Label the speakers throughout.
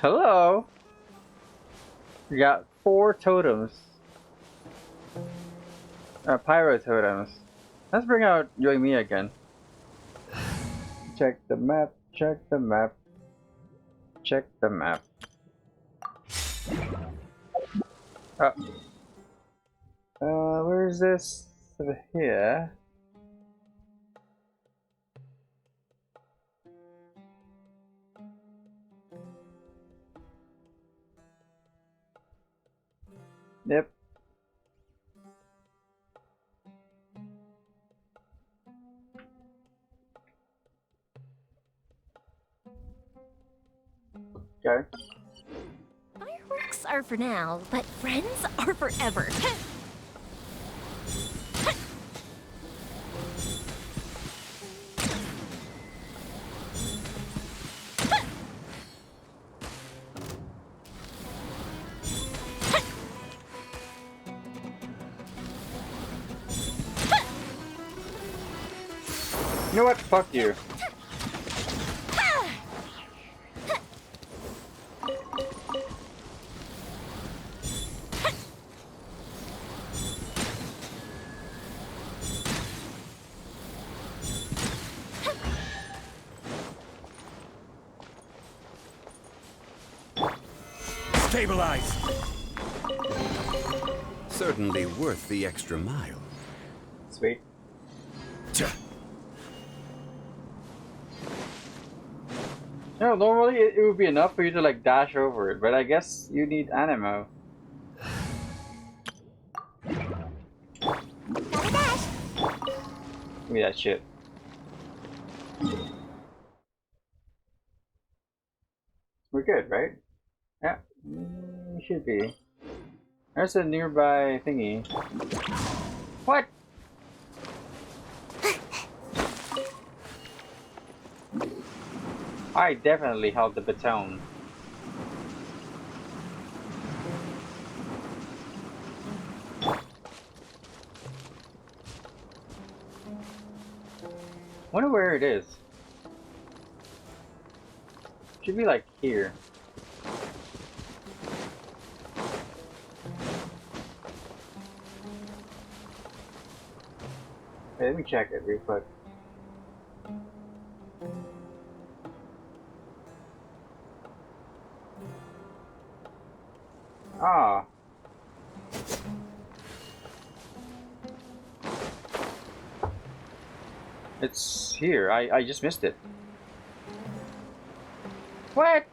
Speaker 1: Hello. We got 4 totems. Pyro totems. Let's bring out Yoimiya again. Check the map. Check the map. Check the map. Where is this? Over here. Yep. Okay.
Speaker 2: Fireworks are for now, but friends are forever.
Speaker 1: You know what? Fuck you.
Speaker 3: Stabilize!
Speaker 4: Certainly worth the extra mile.
Speaker 1: Sweet. No, normally it would be enough for you to like dash over it, but I guess you need animo.
Speaker 2: Gotta dash.
Speaker 1: Give me that shit. We're good, right? Yeah, we should be. There's a nearby thingy. What? I definitely held the baton. Wonder where it is. Should be like here. Hey, let me check it real quick. Ah. It's here. I just missed it. What?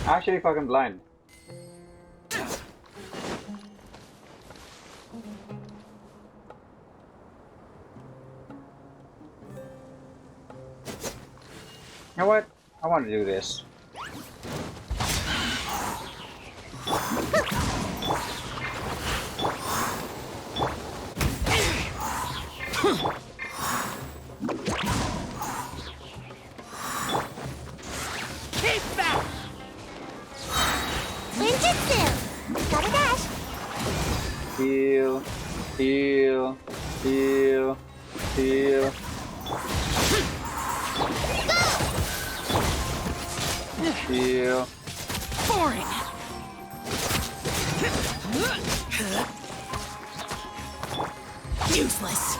Speaker 1: Actually fucking blind. You know what? I want to do this.
Speaker 2: Keep that! Ninjutsu! Gotta dash!
Speaker 1: Heal. Heal. Heal. Heal. Heal.
Speaker 2: Boring! Useless!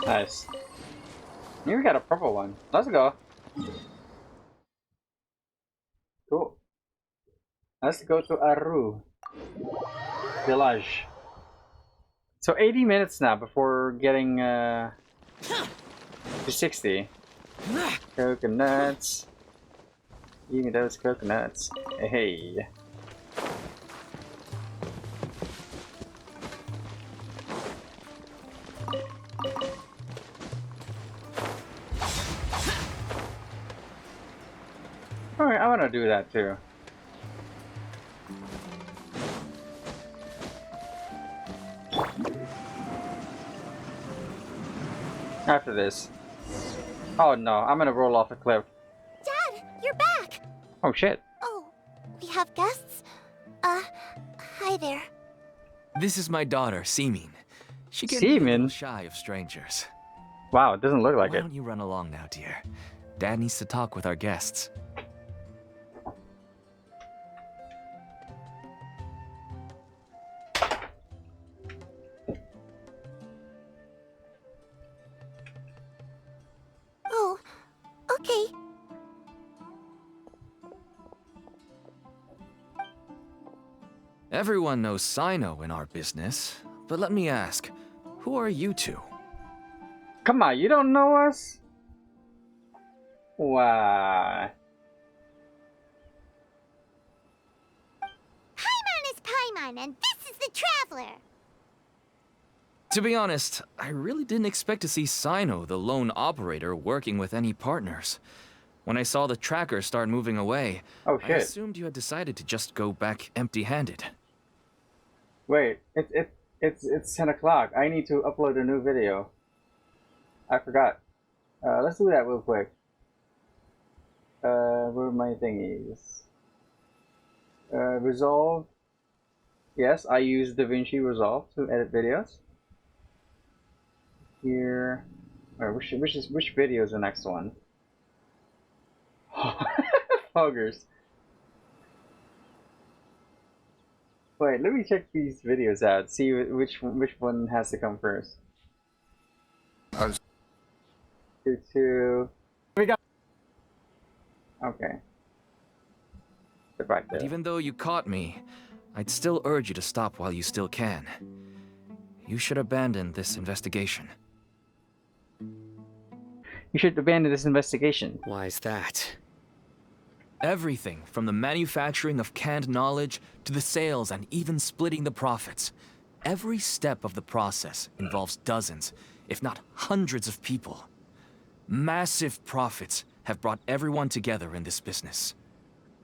Speaker 1: Nice. Here we got a purple one. Let's go. Cool. Let's go to Aaru Village. So 80 minutes now before getting to 60. Coconuts. Give me those coconuts. Hey. Alright, I want to do that too. After this. Oh no, I'm gonna roll off a cliff.
Speaker 2: Dad, you're back!
Speaker 1: Oh shit.
Speaker 2: Oh, we have guests? Hi there.
Speaker 3: This is my daughter, Seeming. She can be a
Speaker 1: Seeming?
Speaker 3: little shy of strangers.
Speaker 1: Wow, it doesn't look like
Speaker 3: Why
Speaker 1: it.
Speaker 3: don't you run along now, dear? Dad needs to talk with our guests.
Speaker 2: Oh, okay.
Speaker 3: Everyone knows Cyno in our business, but let me ask, who are you two?
Speaker 1: Come on, you don't know us? Wow.
Speaker 5: Paimon is Paimon, and this is the Traveler.
Speaker 3: To be honest, I really didn't expect to see Cyno, the lone operator, working with any partners. When I saw the tracker start moving away,
Speaker 1: Oh
Speaker 3: I
Speaker 1: shit.
Speaker 3: assumed you had decided to just go back empty-handed.
Speaker 1: Wait, it's 10 o'clock. I need to upload a new video. I forgot. Let's do that real quick. Where are my thingies? Resolve. Yes, I use DaVinci Resolve to edit videos. Here. Or which video is the next one? Poggers. Wait, let me check these videos out. See which one has to come first. Two. We got. Okay. Get back there.
Speaker 3: But even though you caught me, I'd still urge you to stop while you still can. You should abandon this investigation.
Speaker 1: You should abandon this investigation.
Speaker 6: Why is that?
Speaker 3: Everything from the manufacturing of canned knowledge to the sales and even splitting the profits. Every step of the process involves dozens, if not hundreds of people. Massive profits have brought everyone together in this business.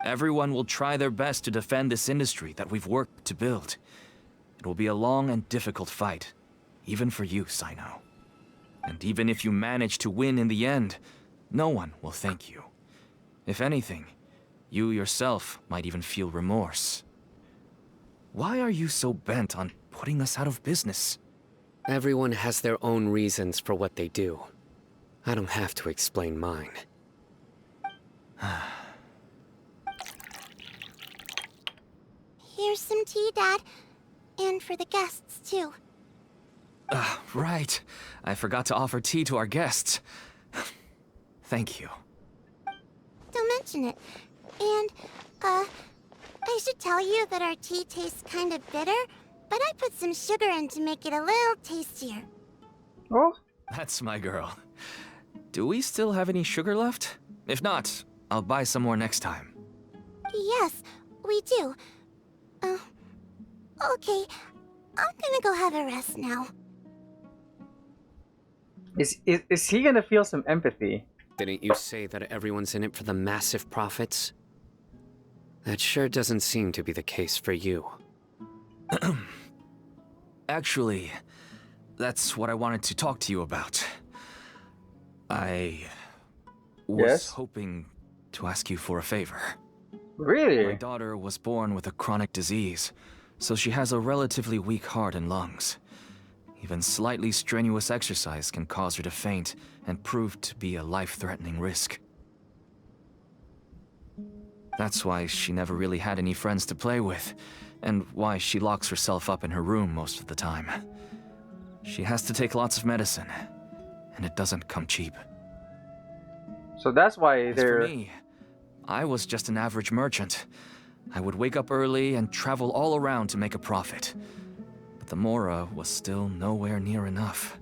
Speaker 3: Everyone will try their best to defend this industry that we've worked to build. It will be a long and difficult fight, even for you, Cyno. And even if you manage to win in the end, no one will thank you. If anything, you yourself might even feel remorse. Why are you so bent on putting us out of business?
Speaker 6: Everyone has their own reasons for what they do. I don't have to explain mine.
Speaker 5: Here's some tea, Dad. And for the guests, too.
Speaker 3: Right. I forgot to offer tea to our guests. Thank you.
Speaker 5: Don't mention it. And, I should tell you that our tea tastes kind of bitter, but I put some sugar in to make it a little tastier.
Speaker 1: Oh,
Speaker 3: That's my girl. Do we still have any sugar left? If not, I'll buy some more next time.
Speaker 5: Yes, we do. Okay. I'm gonna go have a rest now.
Speaker 1: is he gonna feel some empathy?
Speaker 6: Didn't you say that everyone's in it for the massive profits? That sure doesn't seem to be the case for you.
Speaker 3: Actually, that's what I wanted to talk to you about. I was
Speaker 1: Yes?
Speaker 3: hoping to ask you for a favor. My
Speaker 1: Really?
Speaker 3: daughter was born with a chronic disease, so she has a relatively weak heart and lungs. Even slightly strenuous exercise can cause her to faint and prove to be a life-threatening risk. That's why she never really had any friends to play with, and why she locks herself up in her room most of the time. She has to take lots of medicine, and it doesn't come cheap.
Speaker 1: So that's why
Speaker 3: As for
Speaker 1: they're.
Speaker 3: me, I was just an average merchant. I would wake up early and travel all around to make a profit. But the Mora was still nowhere near enough.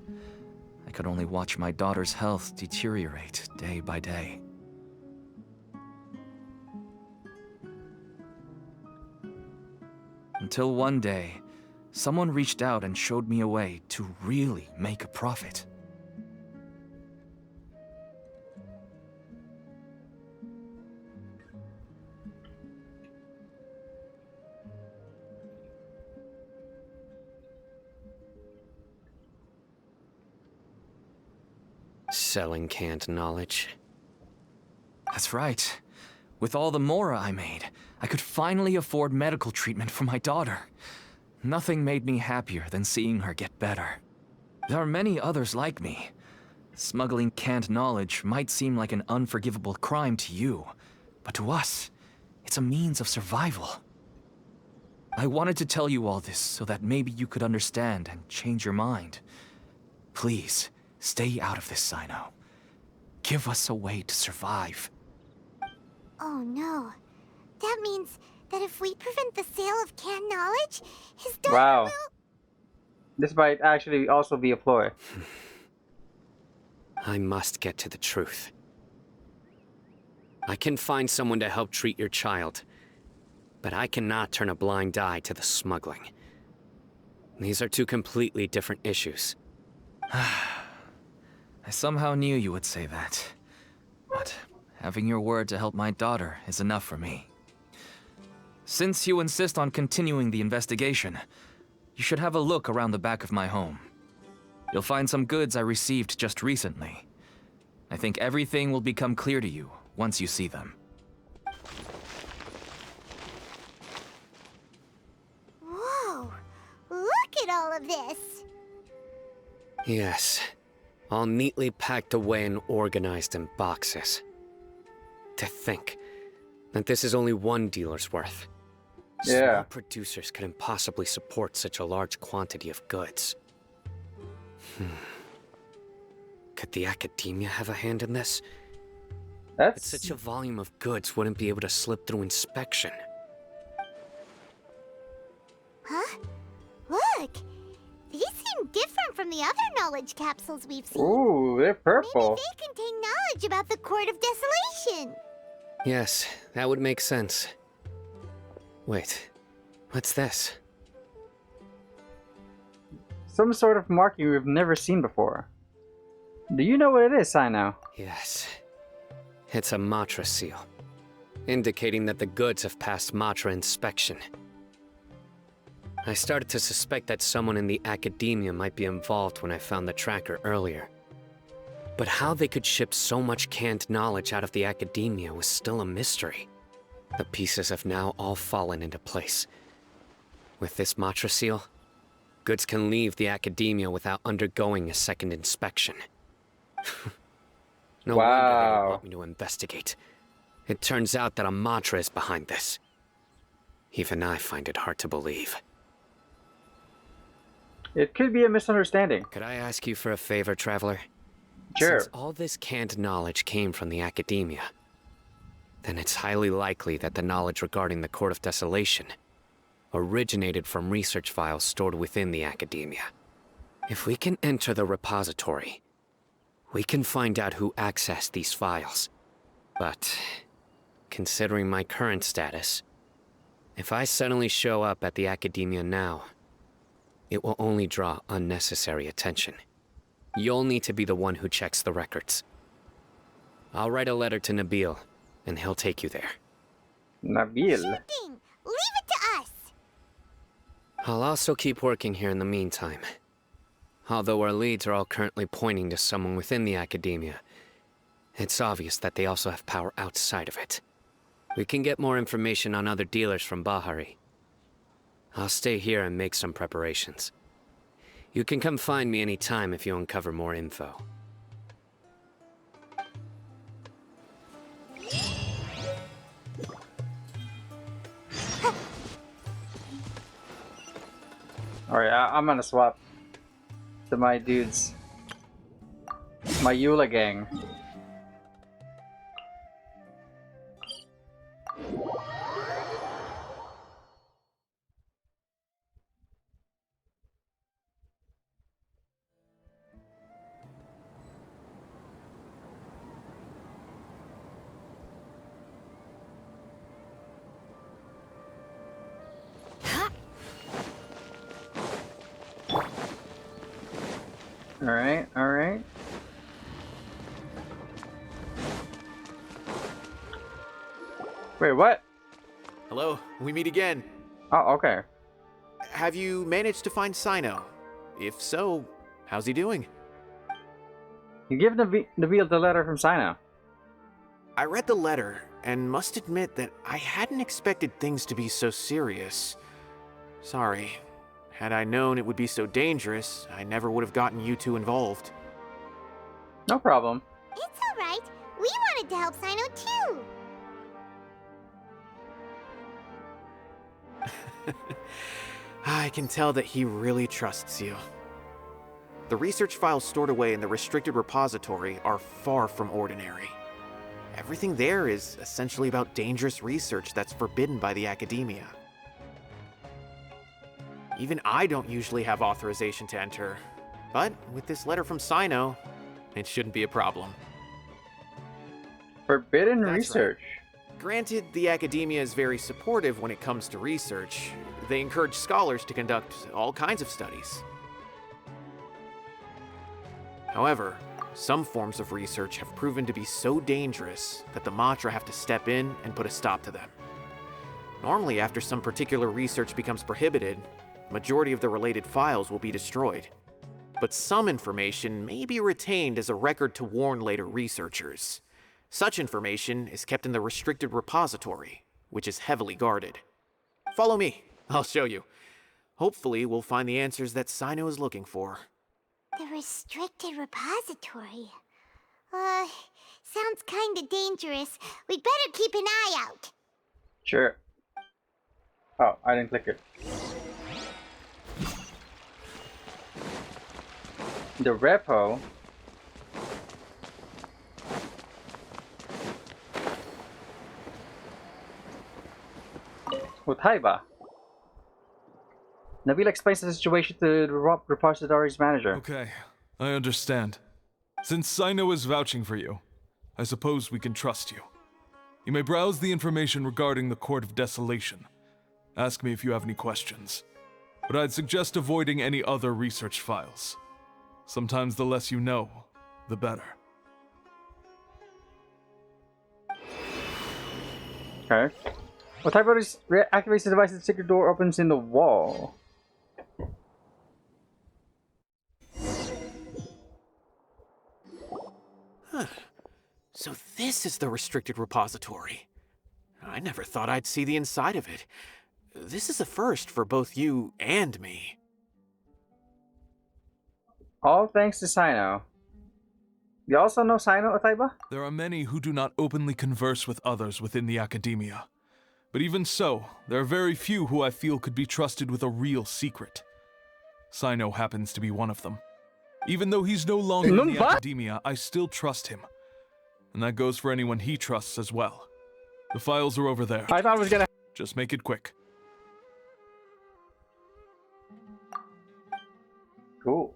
Speaker 3: I could only watch my daughter's health deteriorate day by day. Until one day, someone reached out and showed me a way to really make a profit.
Speaker 6: Selling canned knowledge.
Speaker 3: That's right. With all the Mora I made, I could finally afford medical treatment for my daughter. Nothing made me happier than seeing her get better. There are many others like me, Smuggling canned knowledge might seem like an unforgivable crime to you, but to us, it's a means of survival. I wanted to tell you all this so that maybe you could understand and change your mind. Please, stay out of this, Cyno. Give us a way to survive.
Speaker 5: Oh no. That means that if we prevent the sale of canned knowledge, his daughter
Speaker 1: Wow.
Speaker 5: will...
Speaker 1: This might actually also be a ploy.
Speaker 6: I must get to the truth. I can find someone to help treat your child, but I cannot turn a blind eye to the smuggling. These are two completely different issues.
Speaker 3: I somehow knew you would say that. But having your word to help my daughter is enough for me. Since you insist on continuing the investigation, you should have a look around the back of my home. You'll find some goods I received just recently. I think everything will become clear to you once you see them.
Speaker 5: Whoa! Look at all of this!
Speaker 6: Yes, all neatly packed away and organized in boxes. To think that this is only one dealer's worth.
Speaker 1: Yeah.
Speaker 6: Small producers couldn't possibly support such a large quantity of goods. Could the academia have a hand in this? But
Speaker 1: That's
Speaker 6: such a volume of goods wouldn't be able to slip through inspection.
Speaker 5: Huh? Look! These seem different from the other knowledge capsules we've seen.
Speaker 1: ooh, they're purple.
Speaker 5: Maybe they contain knowledge about the Court of Desolation.
Speaker 6: Yes, that would make sense. Wait, what's this?
Speaker 1: Some sort of marking we've never seen before. Do you know what it is, Cyno?
Speaker 6: Yes, it's a Matra seal, indicating that the goods have passed Matra inspection. I started to suspect that someone in the academia might be involved when I found the tracker earlier. But how they could ship so much canned knowledge out of the academia was still a mystery. The pieces have now all fallen into place. With this Matra seal, goods can leave the academia without undergoing a second inspection. No wonder they
Speaker 1: Wow.
Speaker 6: don't want me to investigate. It turns out that a Matra is behind this. Even I find it hard to believe.
Speaker 1: It could be a misunderstanding.
Speaker 6: Could I ask you for a favor, Traveler?
Speaker 1: Sure.
Speaker 6: Since all this canned knowledge came from the academia, then it's highly likely that the knowledge regarding the Court of Desolation originated from research files stored within the academia. If we can enter the repository, we can find out who accessed these files. But, considering my current status, if I suddenly show up at the academia now, it will only draw unnecessary attention. You'll need to be the one who checks the records. I'll write a letter to Nabil, and he'll take you there.
Speaker 1: Nabil.
Speaker 5: Sure thing. Leave it to us.
Speaker 6: I'll also keep working here in the meantime. Although our leads are all currently pointing to someone within the academia, it's obvious that they also have power outside of it. We can get more information on other dealers from Bahari. I'll stay here and make some preparations. You can come find me anytime if you uncover more info.
Speaker 1: Alright, I'm gonna swap to my dudes. My Eula gang. Alright, alright. Wait, what?
Speaker 7: Hello, we meet again.
Speaker 1: Oh, okay.
Speaker 7: Have you managed to find Cyno? If so, how's he doing?
Speaker 1: You give Nabil the letter from Cyno.
Speaker 7: I read the letter and must admit that I hadn't expected things to be so serious. Sorry. Had I known it would be so dangerous, I never would have gotten you two involved.
Speaker 1: No problem.
Speaker 5: It's alright. We wanted to help Cyno too.
Speaker 7: I can tell that he really trusts you. The research files stored away in the restricted repository are far from ordinary. Everything there is essentially about dangerous research that's forbidden by the academia. Even I don't usually have authorization to enter, but with this letter from Cyno, it shouldn't be a problem.
Speaker 1: Forbidden
Speaker 7: That's
Speaker 1: research.
Speaker 7: Granted, the academia is very supportive when it comes to research. They encourage scholars to conduct all kinds of studies. However, some forms of research have proven to be so dangerous that the Matra have to step in and put a stop to them. Normally, after some particular research becomes prohibited, the majority of the related files will be destroyed. But some information may be retained as a record to warn later researchers. Such information is kept in the restricted repository, which is heavily guarded. Follow me, I'll show you. Hopefully, we'll find the answers that Cyno is looking for.
Speaker 5: The restricted repository. Sounds kinda dangerous. We'd better keep an eye out.
Speaker 1: Sure. Oh, I didn't click it. The repo. Utaiba. Nabila explains the situation to the repository's manager.
Speaker 8: Okay, I understand. Since Cyno is vouching for you, I suppose we can trust you. You may browse the information regarding the Court of Desolation. Ask me if you have any questions. But I'd suggest avoiding any other research files. Sometimes the less you know, the better.
Speaker 1: Okay. Utaiba activates the device, the secret door opens in the wall.
Speaker 7: So this is the restricted repository. I never thought I'd see the inside of it. This is a first for both you and me.
Speaker 1: All thanks to Cyno. You also know Cyno, Utaiba?
Speaker 8: There are many who do not openly converse with others within the academia. But even so, there are very few who I feel could be trusted with a real secret. Cyno happens to be one of them. Even though he's no longer in the academia, I still trust him. And that goes for anyone he trusts as well. The files are over there.
Speaker 1: I thought I was gonna...
Speaker 8: Just make it quick.
Speaker 1: Cool.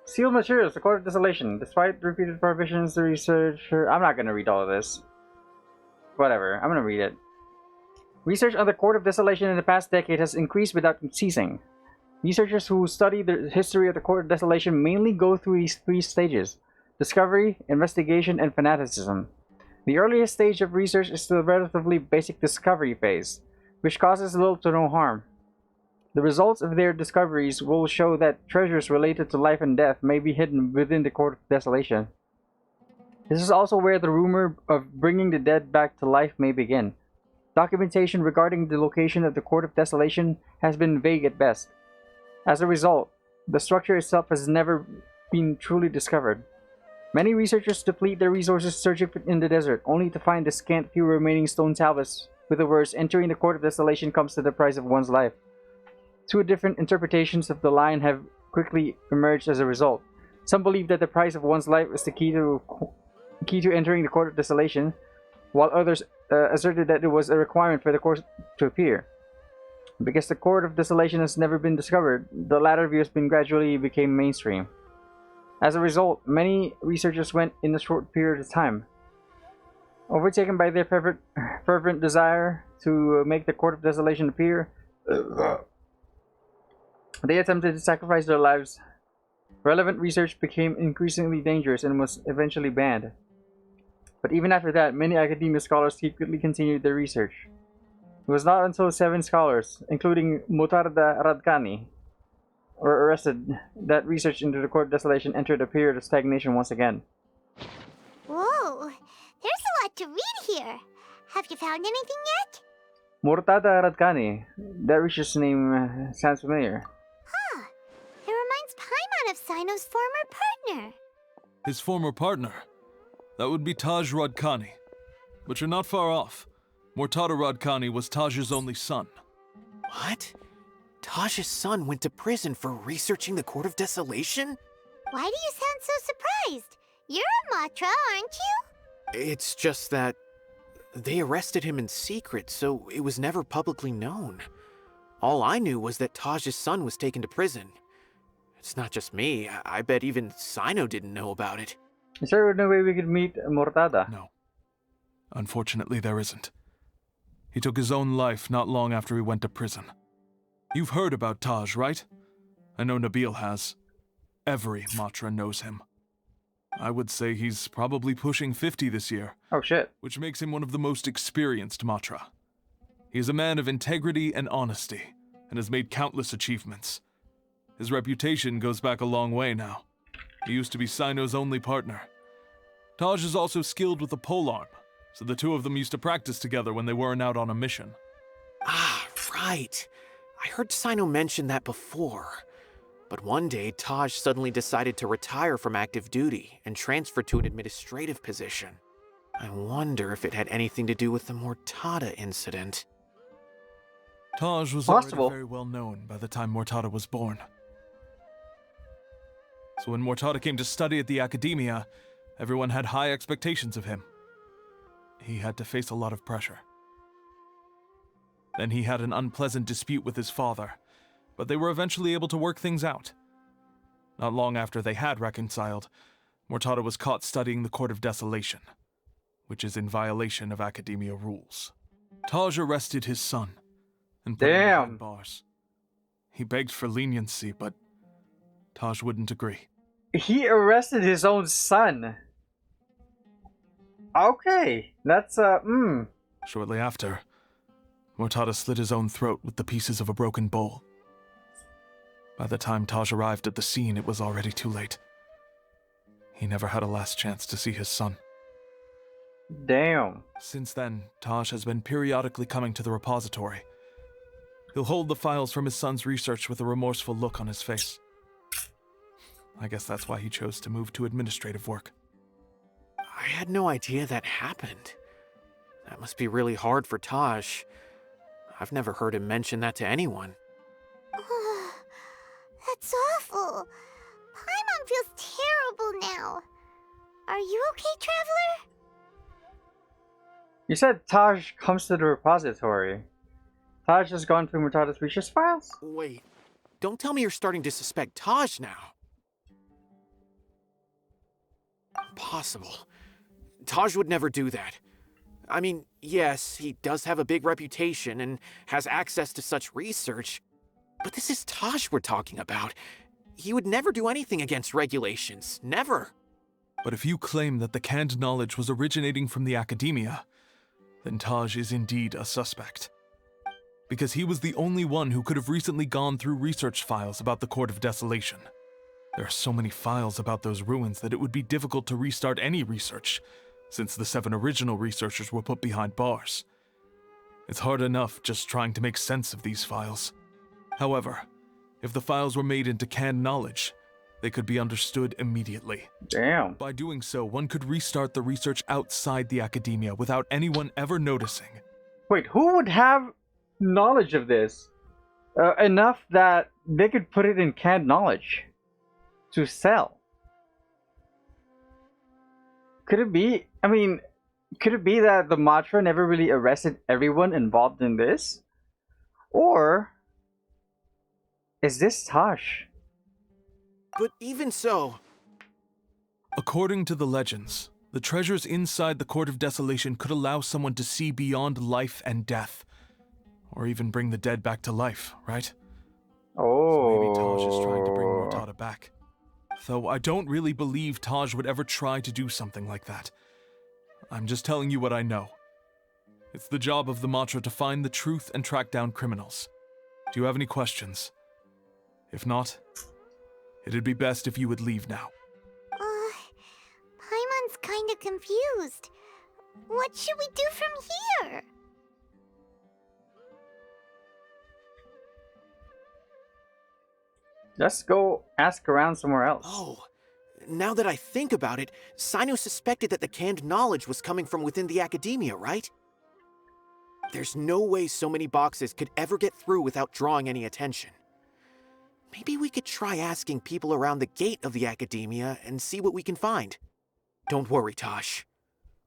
Speaker 1: Sealed materials, the Court of Desolation. Despite repeated prohibitions, the researcher... I'm not gonna read all of this. Whatever, I'm gonna read it. Research on the Court of Desolation in the past decade has increased without ceasing. Researchers who study the history of the Court of Desolation mainly go through these three stages: discovery, investigation, and fanaticism. The earliest stage of research is the relatively basic discovery phase, which causes little to no harm. The results of their discoveries will show that treasures related to life and death may be hidden within the Court of Desolation. This is also where the rumor of bringing the dead back to life may begin. Documentation regarding the location of the Court of Desolation has been vague at best. As a result, the structure itself has never been truly discovered. Many researchers deplete their resources searching in the desert, only to find the scant few remaining stone tablets with the words, "Entering the Court of Desolation comes to the price of one's life." Two different interpretations of the line have quickly emerged as a result. Some believe that the price of one's life is the key to entering the Court of Desolation, while others asserted that it was a requirement for the court to appear. Because the Court of Desolation has never been discovered, the latter view has been gradually became mainstream. As a result, many researchers went in a short period of time. Overtaken by their fervent desire to make the Court of Desolation appear, they attempted to sacrifice their lives. Relevant research became increasingly dangerous and was eventually banned. But even after that, many academia scholars secretly continued their research. It was not until 7 scholars, including Mutarda Radkani, were arrested that research into the Court of Desolation entered a period of stagnation once again.
Speaker 5: Whoa, there's a lot to read here. Have you found anything yet?
Speaker 1: Mortada Radkani. That Risha's name sounds familiar.
Speaker 5: Huh. It reminds Paimon of Cyno's former partner.
Speaker 8: His former partner? That would be Taj Radkani. But you're not far off. Mortada Radkani was Taj's only son.
Speaker 7: What? Taj's son went to prison for researching the Court of Desolation?
Speaker 5: Why do you sound so surprised? You're a Matra, aren't you?
Speaker 7: It's just that they arrested him in secret, so it was never publicly known. All I knew was that Taj's son was taken to prison. It's not just me. I bet even Cyno didn't know about it.
Speaker 1: Is there no way we could meet Mortada?
Speaker 8: No. Unfortunately, there isn't. He took his own life not long after he went to prison. You've heard about Taj, right? I know Nabil has. Every Matra knows him. I would say he's probably pushing 50 this year.
Speaker 1: Oh shit.
Speaker 8: Which makes him one of the most experienced Matra. He is a man of integrity and honesty, and has made countless achievements. His reputation goes back a long way now. He used to be Cyno's only partner. Taj is also skilled with the polearm, so the two of them used to practice together when they weren't out on a mission.
Speaker 7: Ah, right. I heard Cyno mention that before. But one day, Taj suddenly decided to retire from active duty and transfer to an administrative position. I wonder if it had anything to do with the Mortada incident.
Speaker 8: Taj was
Speaker 1: Possible.
Speaker 8: already very well known by the time Mortada was born. So when Mortada came to study at the Academia, everyone had high expectations of him. He had to face a lot of pressure. Then he had an unpleasant dispute with his father, but they were eventually able to work things out. Not long after they had reconciled, Mortada was caught studying the Court of Desolation, which is in violation of Academia rules. Taj arrested his son and put him behind bars. He begged for leniency, but Taj wouldn't agree.
Speaker 1: He arrested his own son. Okay, that's
Speaker 8: Shortly after, Mortada slit his own throat with the pieces of a broken bowl. By the time Taj arrived at the scene, it was already too late. He never had a last chance to see his son.
Speaker 1: Damn.
Speaker 8: Since then, Taj has been periodically coming to the repository. He'll hold the files from his son's research with a remorseful look on his face. I guess that's why he chose to move to administrative work.
Speaker 7: I had no idea that happened. That must be really hard for Taj. I've never heard him mention that to anyone.
Speaker 5: That's awful. Paimon feels terrible now. Are you okay, Traveler?
Speaker 1: You said Taj comes to the repository. Taj has gone through Mortada's research files?
Speaker 7: Wait, don't tell me you're starting to suspect Taj now. Impossible. Taj would never do that. I mean, yes, he does have a big reputation and has access to such research, but this is Taj we're talking about. He would never do anything against regulations. Never.
Speaker 8: But if you claim that the canned knowledge was originating from the Academia, then Taj is indeed a suspect. Because he was the only one who could have recently gone through research files about the Court of Desolation. There are so many files about those ruins that it would be difficult to restart any research, since the 7 original researchers were put behind bars. It's hard enough just trying to make sense of these files. However, if the files were made into canned knowledge, they could be understood immediately.
Speaker 1: Damn.
Speaker 8: By doing so, one could restart the research outside the Academia without anyone ever noticing.
Speaker 1: Wait, who would have knowledge of this? Enough that they could put it in canned knowledge to sell. Could it be, could it be that the Matra never really arrested everyone involved in this? Or is this Taj?
Speaker 7: But even so...
Speaker 8: According to the legends, the treasures inside the Court of Desolation could allow someone to see beyond life and death. Or even bring the dead back to life, right?
Speaker 1: Oh.
Speaker 8: So maybe Taj is trying to bring Mortada back. Though I don't really believe Taj would ever try to do something like that. I'm just telling you what I know. It's the job of the Matra to find the truth and track down criminals. Do you have any questions? If not, it'd be best if you would leave now.
Speaker 5: Paimon's kinda confused. What should we do from here?
Speaker 1: Just go ask around somewhere else.
Speaker 7: Oh, now that I think about it, Cyno suspected that the canned knowledge was coming from within the academia, right? There's no way so many boxes could ever get through without drawing any attention. Maybe we could try asking people around the gate of the academia and see what we can find. Don't worry, Tosh.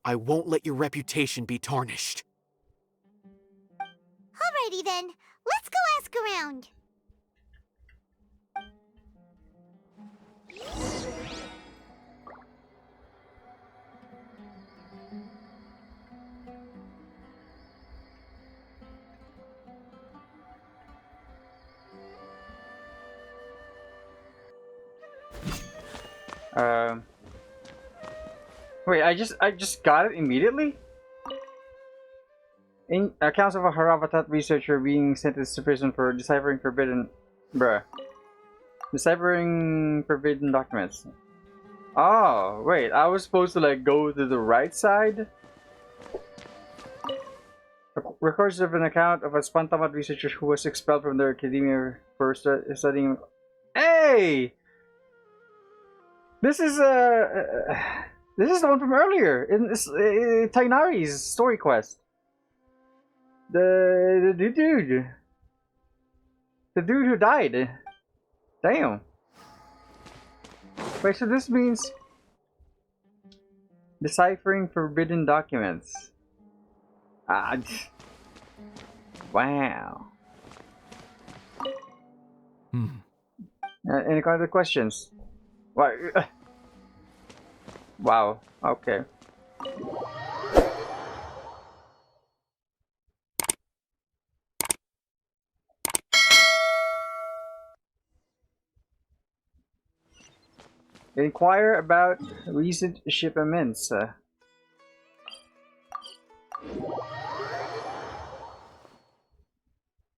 Speaker 7: I won't let your reputation be tarnished.
Speaker 5: Alrighty then, let's go ask around.
Speaker 1: Wait, I just got it immediately? In accounts of a Haravatat researcher being sentenced to prison for deciphering forbidden documents. Oh, wait, I was supposed to like go to the right side? Records of an account of a Spantamat researcher who was expelled from their academia for studying. Hey! This is the one from earlier in Tainari's story quest. The dude who died. Damn. Wait, so this means deciphering forbidden documents. Wow. Any other questions? What? Wow. Okay. Inquire about recent shipments.